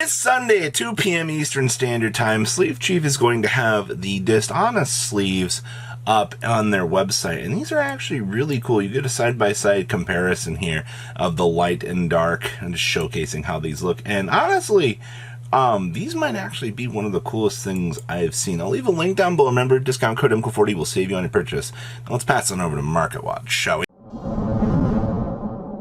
This Sunday at 2 p.m. Eastern Standard Time, Sleeve Chief is going to have the Dishonest sleeves up on their website, and these are actually really cool. You get a side-by-side comparison here of the light and dark, and just showcasing how these look. And honestly, these might actually be one of the coolest things I've seen. I'll leave a link down below. Remember, discount code MCO40 will save you on your purchase. Now let's pass on over to Market Watch, shall we?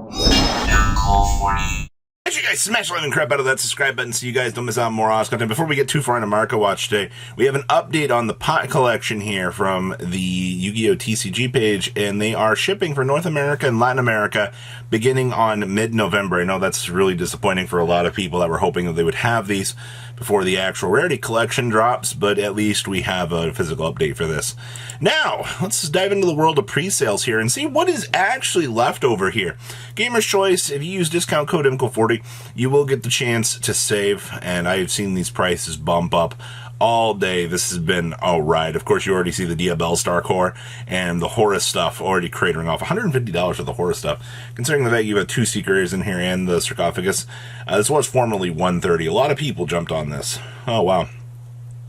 MCO40. Make sure you guys smash the living crap out of that subscribe button so you guys don't miss out on more awesome content. Before we get too far into Market Watch today, we have an update on the pot collection here from the Yu-Gi-Oh! TCG page, and they are shipping for North America and Latin America beginning on mid-November. I know that's really disappointing for a lot of people that were hoping that they would have these before the actual rarity collection drops, but at least we have a physical update for this. Now, let's dive into the world of pre-sales here and see what is actually left over here. Gamer's Choice, if you use discount code MCO40, you will get the chance to save, and I've seen these prices bump up all day. This has been a ride. Of course, you already see the Diabell Star Core and the Horus stuff already cratering off. $150 for the Horus stuff, considering the fact you have 2 Seekers in here and the Sarcophagus. This was formerly $130. A lot of people jumped on this. Oh, wow.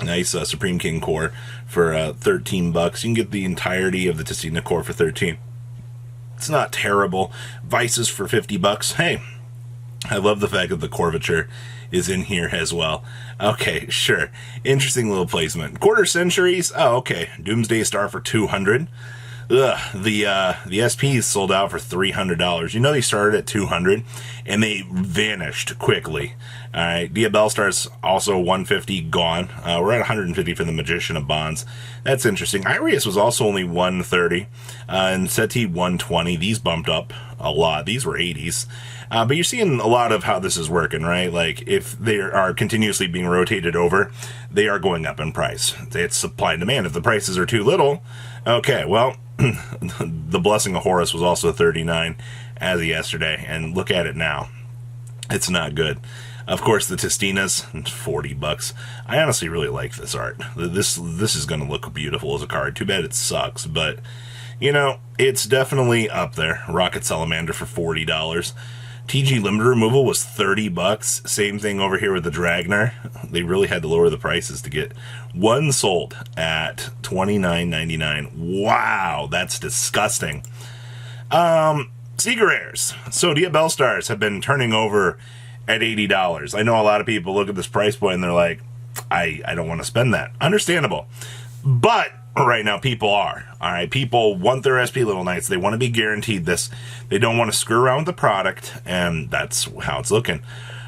Nice Supreme King Core for $13. You can get the entirety of the Testina Core for $13. It's not terrible. Vices for $50. Hey, I love the fact that the Corvature is in here as well. Okay, sure. Interesting little placement. Quarter Centuries. Oh, okay. Doomsday Star for $200. Ugh, the SPs sold out for $300. You know they started at $200 and they vanished quickly. All right, Diabell Star's also $150 gone. We're at $150 for the Magician of Bonds. That's interesting. Irius was also only $130, and Seti $120. These bumped up a lot. These were $80s. But you're seeing a lot of how this is working, right? Like, if they are continuously being rotated over, they are going up in price. It's supply and demand. If the prices are too little, okay, well, the Blessing of Horus was also $39 as of yesterday, and look at it now. It's not good. Of course, the Testinas, $40. I honestly really like this art. This is going to look beautiful as a card. Too bad it sucks, but, you know, it's definitely up there. Rocket Salamander for $40. TG limit removal was $30. Same thing over here with the Dragnar. They really had to lower the prices to get one sold at $29.99. Wow, that's disgusting. Seeker Rares. So Diabell Stars have been turning over at $80. I know a lot of people look at this price point and they're like, I don't want to spend that. Understandable. But right now people are. All right, people want their SP Little Knights. They want to be guaranteed this. They don't want to screw around with the product, and that's how it's looking.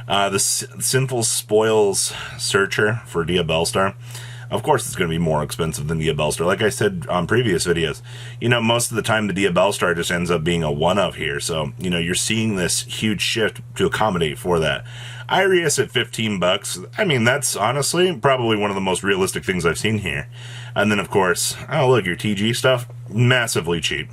The Sinful Spoils Searcher for Diabell Star. Of course, it's going to be more expensive than Diabell Star. Like I said on previous videos, you know, most of the time the Diabell Star just ends up being a one-of here. So, you know, you're seeing this huge shift to accommodate for that. Irius at $15. I mean, that's honestly probably one of the most realistic things I've seen here. And then, of course, oh, look, your TG stuff, massively cheap.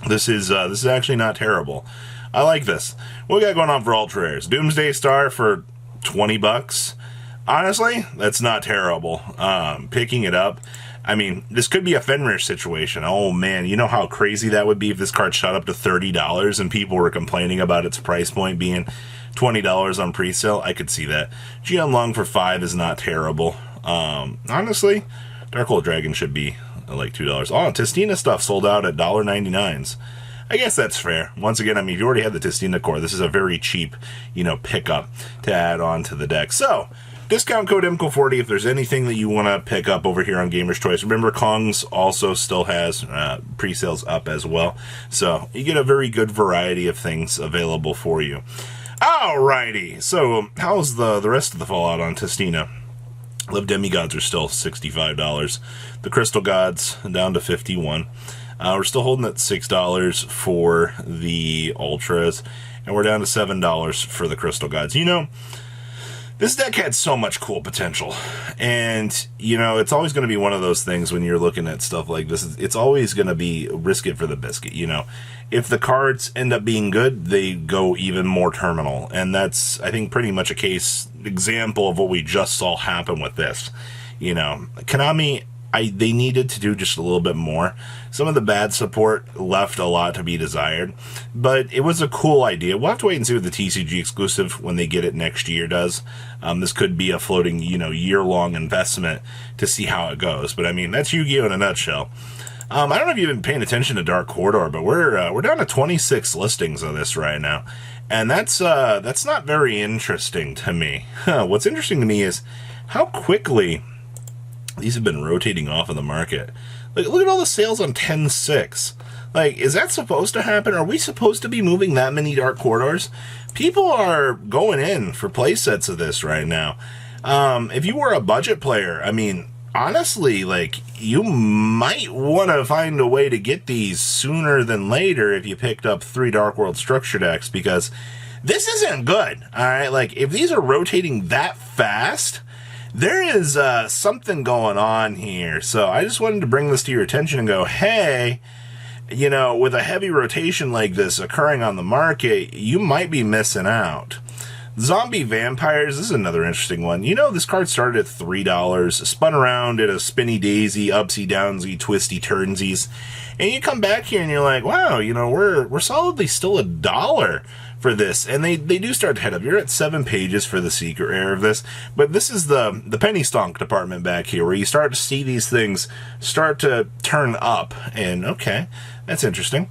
This is actually not terrible. I like this. What we got going on for Ultra Rares? Doomsday Star for $20. Honestly, that's not terrible. Picking it up, I mean, this could be a Fenrir situation. Oh man, you know how crazy that would be if this card shot up to $30 and people were complaining about its price point being $20 on pre-sale. I could see that. Jian Long for $5 is not terrible. Honestly, Darkhold Dragon should be like $2. Oh, Testina stuff sold out at $1.99s. I guess that's fair. Once again, I mean, if you already have the Testina core, this is a very cheap, you know, pickup to add on to the deck. So, discount code MCO40 if there's anything that you want to pick up over here on Gamer's Choice. Remember, Kong's also still has pre-sales up as well. So, you get a very good variety of things available for you. Alrighty, so how's the rest of the fallout on Testina? Live Demigods are still $65. The Crystal Gods down to $51. We're still holding at $6 for the Ultras, and we're down to $7 for the Crystal Gods. You know, this deck had so much cool potential, and, you know, it's always going to be one of those things when you're looking at stuff like this. It's always going to be risk it for the biscuit, you know. If the cards end up being good, they go even more terminal, and that's, I think, pretty much a case example of what we just saw happen with this. You know, Konami they needed to do just a little bit more. Some of the bad support left a lot to be desired, but it was a cool idea. We'll have to wait and see what the TCG exclusive, when they get it next year, does. This could be a floating, year-long investment to see how it goes. But I mean, that's Yu-Gi-Oh! In a nutshell. I don't know if you've been paying attention to Dark Corridor, but we're down to 26 listings of this right now, and that's not very interesting to me. What's interesting to me is how quickly these have been rotating off of the market. Like, look at all the sales on 10-6. Like, is that supposed to happen? Are we supposed to be moving that many Dark Corridors? People are going in for play sets of this right now. If you were a budget player, I mean, honestly, like, you might want to find a way to get these sooner than later if you picked up 3 Dark World structure decks, because this isn't good, alright? Like, if these are rotating that fast, there is something going on here. So I just wanted to bring this to your attention and go, hey, with a heavy rotation like this occurring on the market, you might be missing out. Zombie Vampires, this is another interesting one. This card started at $3, spun around at a spinny daisy, upsy downsy, twisty turnsies, and you come back here and you're like, wow, we're solidly still $1 for this, and they do start to head up. You're at 7 pages for the secret rare of this, but this is the penny stonk department back here, where you start to see these things start to turn up, and okay, that's interesting.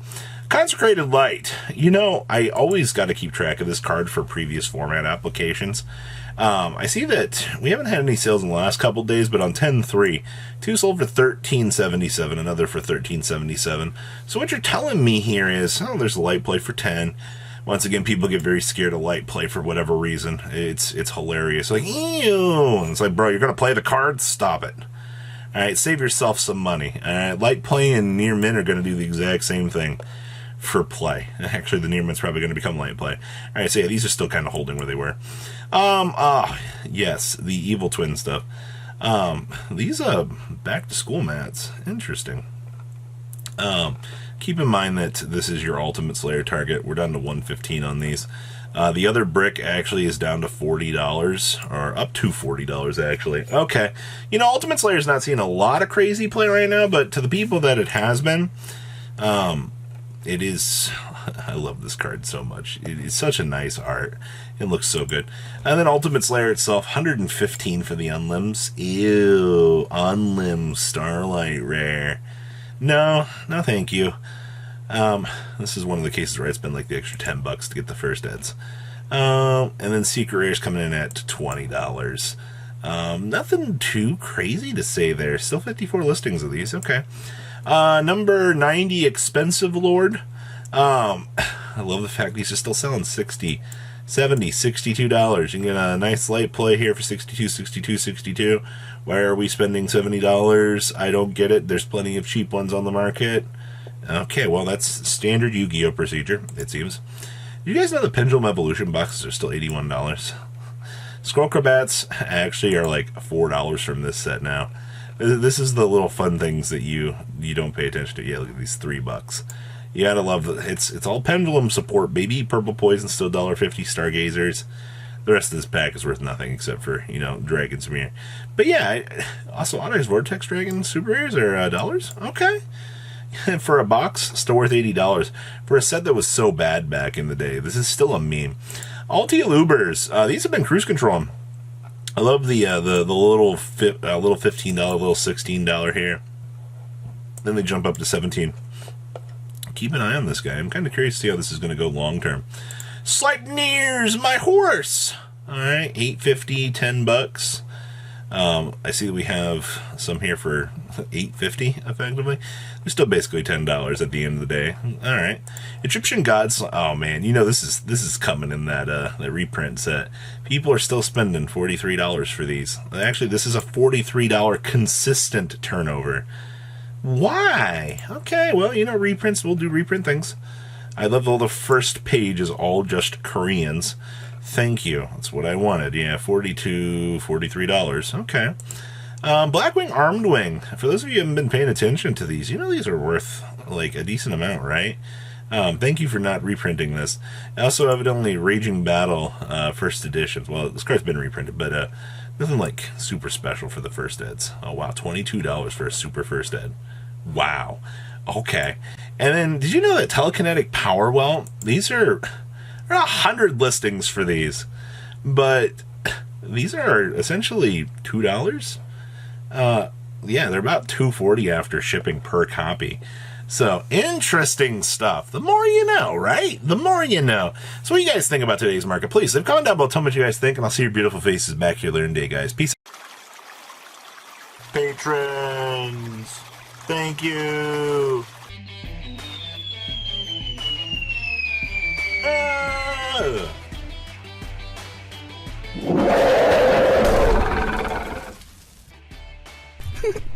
Consecrated Light. I always got to keep track of this card for previous format applications. I see that we haven't had any sales in the last couple days, but on 10-3, 2 sold for $13.77, another for $13.77. So what you're telling me here is, there's a light play for 10. Once again, people get very scared of light play for whatever reason. It's hilarious. Like, ew! And it's like, bro, you're going to play the card? Stop it. Alright, save yourself some money. Alright, light play and near mint are going to do the exact same thing for play. Actually, the near mint's probably going to become light play. Alright, so yeah, these are still kind of holding where they were. Yes, the Evil Twin stuff. These back to school mats. Interesting. Keep in mind that this is your Ultimate Slayer target. We're down to 115 on these. The other brick actually is down to $40, or up to $40 actually. Okay. Ultimate Slayer's not seeing a lot of crazy play right now, but to the people that it has been, it is... I love this card so much. It is such a nice art. It looks so good. And then Ultimate Slayer itself, 115 for the Unlimbs. Ew, Unlimbs Starlight Rare. No, thank you. This is one of the cases where I spend like the extra $10 to get the first eds. And then Secret Rare's coming in at $20. Nothing too crazy to say there. Still 54 listings of these. Okay. Number 90, Expensive Lord. I love the fact these are still selling $60, $70, $62. You can get a nice light play here for $62, $62, $62. Why are we spending $70? I don't get it. There's plenty of cheap ones on the market. Okay, well, that's standard Yu-Gi-Oh! Procedure, it seems. You guys know the Pendulum Evolution boxes are still $81? Scroll Crabats actually are like $4 from this set now. This is the little fun things that you don't pay attention to. Yeah, look at these $3. You gotta love it's all Pendulum support, baby. Purple Poison still $1.50. Stargazers. The rest of this pack is worth nothing except for, Dragon's Mirror. But yeah, also Onyx Vortex Dragon Super Rares are dollars. Okay. For a box, still worth $80. For a set that was so bad back in the day, this is still a meme. Altia Lubers. These have been cruise control. I love the little $15, little $16 here. Then they jump up to $17. Keep an eye on this guy. I'm kind of curious to see how this is going to go long term. Sleipnir's my horse. All right, $8.50, $10. I see we have some here for $8.50 effectively. They're still basically $10 at the end of the day. All right, Egyptian Gods. Oh man, this is coming in that reprint set. People are still spending $43 for these. Actually, this is a $43 consistent turnover. Why? Okay, well, reprints will do reprint things. I love all the first page is all just Koreans. Thank you. That's what I wanted. Yeah, $42, $43. Okay. Blackwing Armed Wing. For those of you who haven't been paying attention to these, these are worth like a decent amount, right? Thank you for not reprinting this. Also, evidently, Raging Battle first edition. Well, this card's been reprinted, but nothing like super special for the first eds. Oh wow, $22 for a super first ed. Wow. Okay. And then, did you know that Telekinetic Powerwell? These are 100 listings for these, but these are essentially $2. Yeah, they're about $2.40 after shipping per copy. So, interesting stuff. The more you know, right? The more you know. So what do you guys think about today's market? Please leave a comment down below. Tell me what you guys think, and I'll see your beautiful faces back here later in the day, guys. Peace. Patrons, thank you.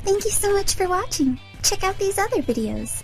Thank you so much for watching. Check out these other videos.